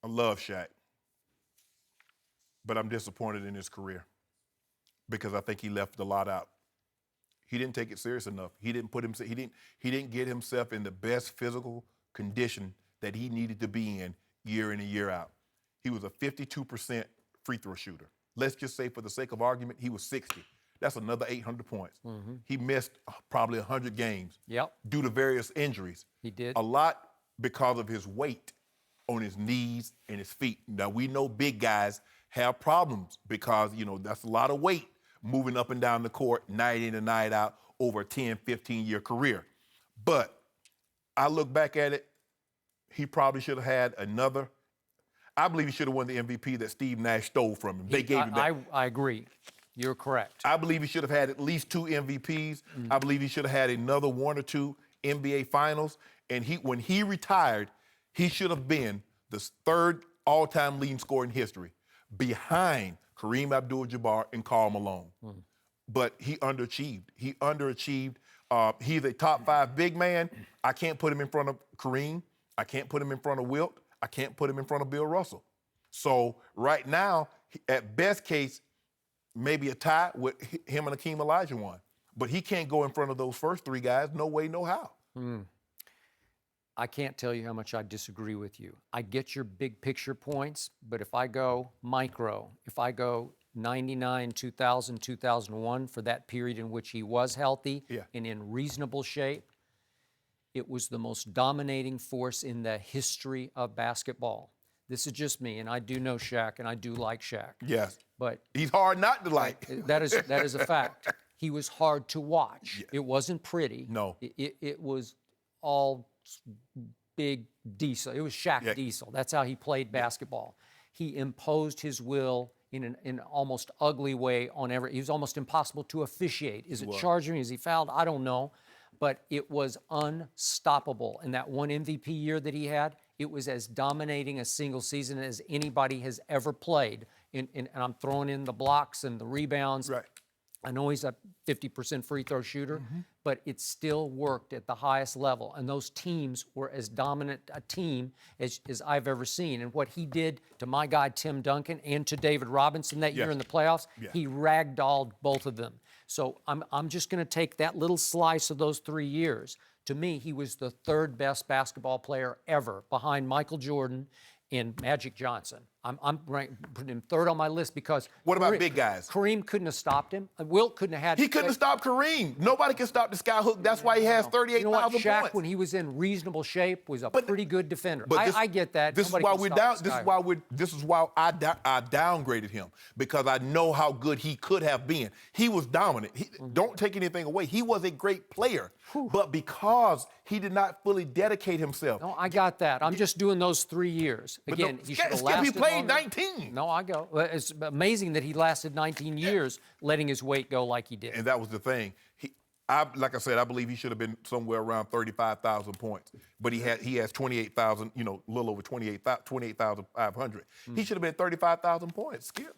I love Shaq, but I'm disappointed in his career because I think he left a lot out. He didn't take it serious enough. He didn't put himself. He didn't get himself in the best physical condition that he needed to be in year and year out. He was a 52% free throw shooter. Let's just say, for the sake of argument, he was 60. That's another 800 points. Mm-hmm. He missed probably 100 games due to various injuries. He did. A lot because of his weight on his knees and his feet. Now, we know big guys have problems because, that's a lot of weight moving up and down the court night in and night out over a 10, 15-year career. But I look back at it, he probably should have had another. I believe he should have won the MVP that Steve Nash stole from him. They gave him that. I agree. You're correct. I believe he should have had at least 2 MVPs. I believe he should have had another 1 or 2 NBA Finals. And when he retired, he should have been the 3rd all-time leading scorer in history, behind Kareem Abdul-Jabbar and Karl Malone. But he underachieved. He's a top 5 big man. I can't put him in front of Kareem. I can't put him in front of Wilt. I can't put him in front of Bill Russell. So right now, at best case, maybe a tie with him and Hakeem Olajuwon. But he can't go in front of those first 3 guys. No way, no how. I can't tell you how much I disagree with you. I get your big picture points, but if I go micro, if I go 99, 2000, 2001, for that period in which he was healthy and in reasonable shape, it was the most dominating force in the history of basketball. This is just me, and I do know Shaq, and I do like Shaq. Yes. But he's hard not to like. That is a fact. He was hard to watch. It wasn't pretty. No. It was all big diesel. It was Shaq diesel. That's how he played basketball. He imposed his will in an almost ugly way on every. He was almost impossible to officiate. Is it charging? Is he fouled? I don't know. But it was unstoppable. In that one MVP year that he had, it was as dominating a single season as anybody has ever played. And I'm throwing in the blocks and the rebounds. Right. I know he's a 50% free throw shooter, but it still worked at the highest level. And those teams were as dominant a team as I've ever seen. And what he did to my guy, Tim Duncan, and to David Robinson that year in the playoffs, he ragdolled both of them. So I'm just going to take that little slice of those 3 years. To me, he was the 3rd best basketball player ever, behind Michael Jordan and Magic Johnson. I'm putting him 3rd on my list because... What about big guys? Kareem couldn't have stopped him. Wilt couldn't have had... He couldn't have stopped Kareem. Nobody can stop the skyhook. That's why he has 38,000 points. Shaq, when he was in reasonable shape, was a pretty good defender. I get that. This is why we're down. This is why I downgraded him, because I know how good he could have been. He was dominant. Don't take anything away. He was a great player, but because he did not fully dedicate himself. No, I got that. I'm just doing those 3 years. Again, he should have lasted. He played longer. 19. No, I go. It's amazing that he lasted 19 years, letting his weight go like he did. And that was the thing. Like I said, I believe he should have been somewhere around 35,000 points. But he has 28,000, a little over 28,500. He should have been 35,000 points. Skip.